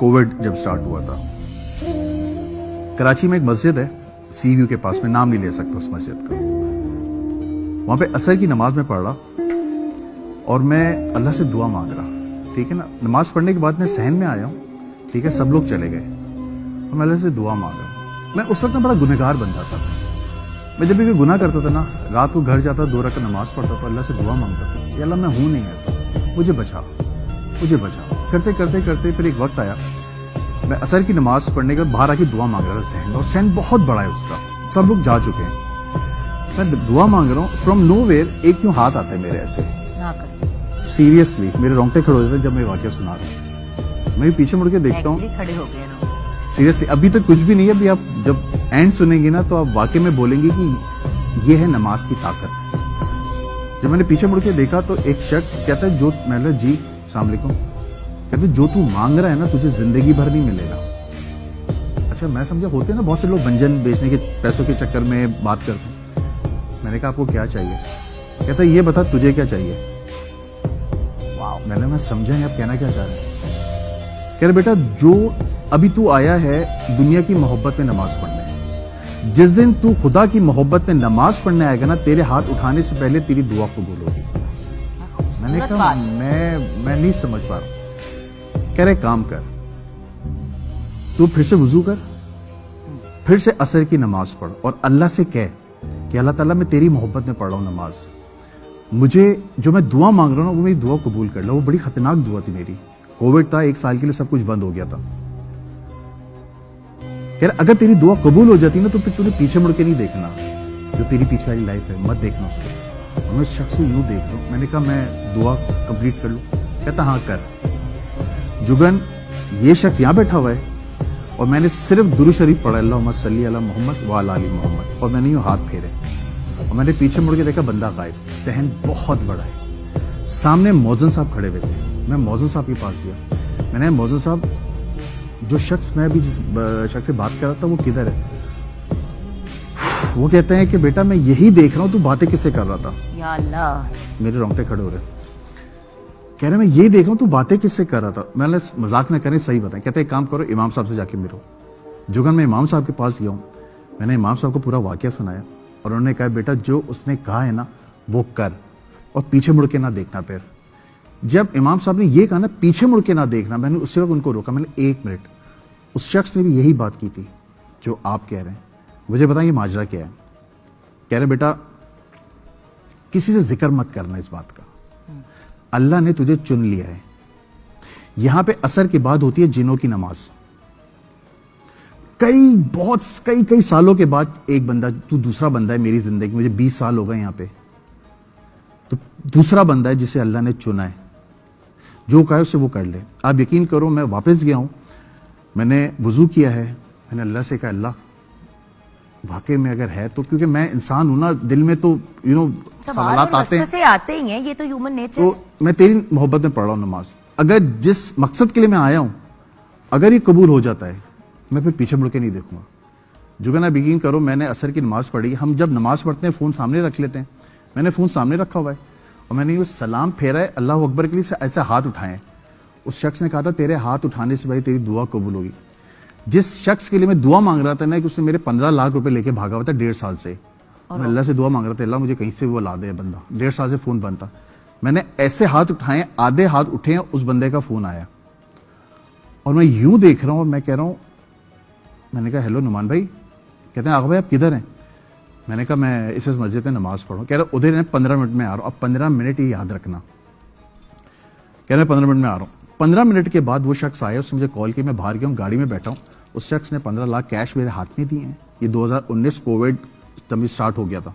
Covid जब start हुआ था, कराची में एक मस्जिद है सी व्यू के पास में, नाम नहीं ले सकता उस मस्जिद का। वहां पे असर की नमाज में पढ़ रहा और मैं अल्लाह से दुआ मांग रहा, ठीक है ना। नमाज पढ़ने के बाद मैं सहन में आया हूँ, ठीक है, सब लोग चले गए और मैं अल्लाह से दुआ मांग रहा हूँ। मैं उस वक्त में बड़ा गुनहगार बन जाता था। मैं जब भी कोई गुनाह करता था ना, रात को घर जाता, 2 रकात नमाज पढ़ता था, अल्लाह से दुआ मांगता था, या अल्लाह मैं हूं नहीं ऐसा, मुझे बचा, मुझे बचा। करते करते करते फिर एक वक्त आया, मैं असर की नमाज पढ़ने के बाद बाहर आके दुआ मांग रहा था सहन, और सहन बहुत बड़ा है उसका, सब लोग जा चुके हैं। मैं दुआ मांग रहा हूँ, फ्रॉम नोवेयर एक यूं हाथ आता है मेरे ऐसे, सीरियसली मेरे रोंगटे खड़े हो जाते जब मैं वाकया सुना रहा हूँ। मैं पीछे मुड़ के देखता हूँ, खड़े हो गए ना। सीरियसली अभी तक कुछ भी नहीं है। अभी आप जब एंड सुनेंगे ना तो आप वाकई में बोलेंगे कि ये है नमाज की ताकत। जब मैंने पीछे मुड़ के देखा तो एक शख्स कहता है, जो मैं जी अस्सलाम वालेकुम, कहते जो तू मांग रहा है ना तुझे जिंदगी भर नहीं मिलेगा। अच्छा, मैं समझा होते हैं ना बहुत से लोग व्यंजन बेचने के पैसों के चक्कर में बात करते हैं। मैंने कहा आपको क्या चाहिए? कहता ये बता तुझे क्या चाहिए। मैं समझा नहीं आप कहना क्या चाह रहे हैं। कह रहे बेटा जो अभी तू आया है दुनिया की मोहब्बत में नमाज पढ़ने, जिस दिन तू खुदा की मोहब्बत में नमाज पढ़ने आएगा ना, तेरे हाथ उठाने से पहले तेरी दुआ कबूल होगी। मैंने कहा मैं नहीं समझ पा रहा। कह रहे काम कर, तू फिर से वुजू कर, फिर से असर की नमाज पढ़ और अल्लाह से कह कि अल्लाह ताला मैं तेरी मोहब्बत में पढ़ रहा हूं नमाज, मुझे जो मैं दुआ मांग रहा हूं ना वो मेरी दुआ कबूल कर लो। वो बड़ी खतरनाक दुआ थी मेरी, कोविड था, 1 साल के लिए सब कुछ बंद हो गया था। कह रहा अगर तेरी दुआ कबूल हो जाती ना तो फिर तूने पीछे मुड़ के नहीं देखना, जो तेरी पीछे वाली लाइफ है मत देखना उसको। मैं उस शख्स को यूं देख रहा हूं। मैंने कहा मैं दुआ कंप्लीट कर लूं? कहता हाँ कर। जुगन ये शख्स यहां बैठा हुआ है और मैंने सिर्फ दुरूद शरीफ पढ़ा, अल्लाहुम्मा सल्ली अला मोहम्मद व अला आलि मोहम्मद, और मैंने यूं हाथ फेरे और मैंने पीछे मुड़ के देखा बंदा गायब। सहन बहुत बड़ा है। सामने मौजन साहब खड़े हुए थे। मैं मौजन साहब के पास गया। मैंने मौजन साहब, जो शख्स मैं अभी जिस शख्स से बात कर रहा था वो किधर है? वो कहते हैं कि बेटा मैं यही देख रहा हूं तू बातें किससे कर रहा था। या अल्लाह, मेरे रोंगटे खड़े हो रहे। कह रहे मैं यही देख रहा हूं तू बातें किससे कर रहा था। मैंने मजाक न करें, सही बताएं। कहते एक काम करो, इमाम साहब से जाके मिलो। जुगन मैं इमाम साहब के पास गया हूं। मैंने इमाम साहब को पूरा वाकया सुनाया और उन्होंने कहा बेटा जो उसने कहा है ना वो कर और पीछे मुड़ के ना देखना। फिर जब इमाम साहब ने ये कहा ना पीछे मुड़ के ना देखना, मैंने उसी वक्त उनको रोका। मैंने 1 मिनट, उस शख्स ने भी यही बात की थी जो आप कह रहे हैं, मुझे बताइए माजरा क्या है। कह रहे बेटा किसी से जिक्र मत करना इस बात का, अल्लाह ने तुझे चुन लिया है। यहां पे असर के बाद होती है जिनों की नमाज। कई सालों के बाद एक बंदा, तू दूसरा बंदा है मेरी जिंदगी, मुझे 20 साल हो गए यहां पे, तो दूसरा बंदा है जिसे अल्लाह ने चुना है। जो कहा उसे वो कर ले। आप यकीन करो मैं वापस गया हूं, मैंने वुजू किया है, मैंने अल्लाह से कहा अल्लाह वाकई में अगर है तो, क्योंकि मैं इंसान हूं ना, दिल में तो सवालात आते ही हैं, ये तो ह्यूमन नेचर तो है। मैं तेरी मोहब्बत में पढ़ रहा हूं नमाज, अगर जिस मकसद के लिए मैं आया हूं अगर ये कबूल हो जाता है मैं फिर पीछे मुड़ के नहीं देखूंगा। जुगन आप यकीन करो मैंने असर की नमाज पढ़ी। हम जब नमाज पढ़ते हैं फोन सामने रख लेते हैं, मैंने फोन सामने रखा हुआ है और मैंने ये सलाम फेरा है अल्लाह अकबर के लिए, ऐसे हाथ उठाए। उस शख्स ने कहा था तेरे हाथ उठाने से भाई तेरी दुआ कबूल होगी। जिस शख्स के लिए मैं दुआ मांग रहा था ना कि उसने मेरे 15 लाख रुपए लेके भागा हुआ था 1.5 साल से, मैं अल्लाह से दुआ मांग रहा था अल्लाह मुझे कहीं से वो ला दे बंदा। 1.5 साल से फोन बंद था। मैंने ऐसे हाथ उठाए, आधे हाथ उठे हैं, उस बंदे का फोन आया और मैं यूं देख रहा हूं और मैं कह रहा हूं, मैंने कहा हेलो नुमान भाई। कहते हैं आगा भाई आप किधर हैं? मैंने कहा मैं इस मस्जिद में नमाज पढ़ूं। कह रहा उधर है 15 मिनट में आ रहा हूं। अब 15 मिनट ही याद रखना। कह रहे 15 मिनट में आ रहा हूं। 15 मिनट के बाद वो शख्स आया, उसने मुझे कॉल की, मैं बाहर गया हूं, गाड़ी में बैठा हूं। उस शख्स ने 15 लाख कैश मेरे हाथ में दिए हैं। ये 2019 कोविड तब स्टार्ट हो गया था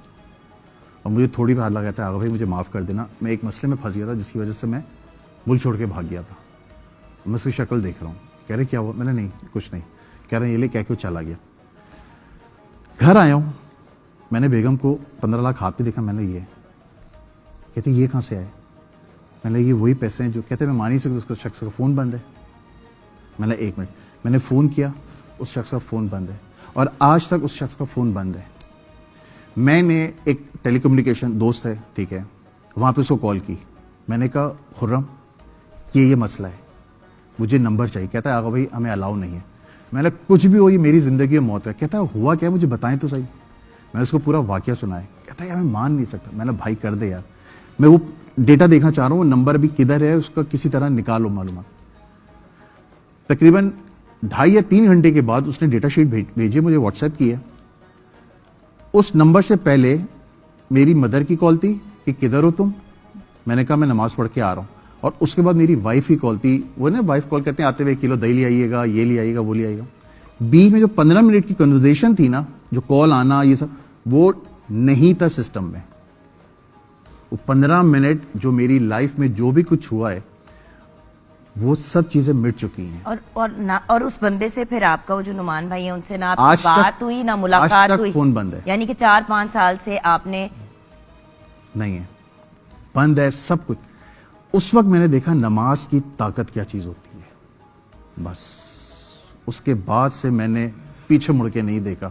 और मुझे थोड़ी भी हाथ लगा था आगा भाई मुझे माफ कर देना, मैं एक मसले में फंस गया था जिसकी वजह से मैं मुल्क छोड़ के भाग गया था। मैं उसकी शक्ल देख रहा हूँ। कह रहे क्या हुआ? मैंने नहीं कुछ नहीं। कह रहे ये ले क्या क्यों चला गया। घर आया हूं, मैंने बेगम को 15 लाख हाथ में देखा। मैंने ये कहते ये कहां से आए? मैंने ये वही पैसे हैं जो, कहते मैं मान ही सकता उसका शख्स का फोन बंद है। मैंने 1 मिनट, मैंने फोन किया, उस शख्स का फोन बंद है और आज तक उस शख्स का फोन बंद है। मैंने एक टेलीकम्युनिकेशन दोस्त है, ठीक है, वहां पे उसको कॉल की। मैंने कहा खुर्रम ये मसला है, مجھے نمبر چاہیے. کہتا ہے آغا بھائی ہمیں الاؤ نہیں ہے. میں نے کچھ بھی ہو یہ میری زندگی میں موت ہے. کہتا ہے ہوا کیا مجھے بتائیں تو صحیح. میں نے اس کو پورا واقعہ سنایا. کہتا ہے یار میں مان نہیں سکتا. میں نے بھائی کر دے یار, میں وہ ڈیٹا دیکھنا چاہ رہا ہوں, وہ نمبر بھی کدھر ہے اس کا کسی طرح نکالو معلومات. تقریباً 2.5 یا 3 گھنٹے کے بعد اس نے ڈیٹا شیٹ بھیجے مجھے واٹس ایپ کی ہے. اس نمبر سے پہلے میری مدر کی کال تھی کہ کدھر ہو تم. میں نے کہا میں نماز پڑھ کے آ رہا ہوں. اور اس کے بعد میری وائف کی کال تھی. وہ نا وائف کال کرتے ہیں آتے ہوئے 1 کلو دہی لے آئیے گا, یہ لے آئیے گا, وہ لے آئیے گا. بیچ میں جو 15 منٹ کی کنورزیشن تھی نا, جو کال آنا یہ سب وہ نہیں تھا سسٹم میں. وہ 15 منٹ جو میری لائف میں جو بھی کچھ ہوا ہے وہ سب چیزیں مٹ چکی ہیں. اور اس بندے سے پھر آپ کا وہ جو نعمان بھائی ہیں ان سے نہ آپ آج کی تک- بات ہوئی نہ ملاقات آج تک ہوئی. فون بند ہے. یعنی کہ 4-5 سال سے آپ نے نہیں ہے, بند ہے سب کچھ. اس وقت میں نے دیکھا نماز کی طاقت کیا چیز ہوتی ہے. بس اس کے بعد سے میں نے پیچھے مڑ کے نہیں دیکھا.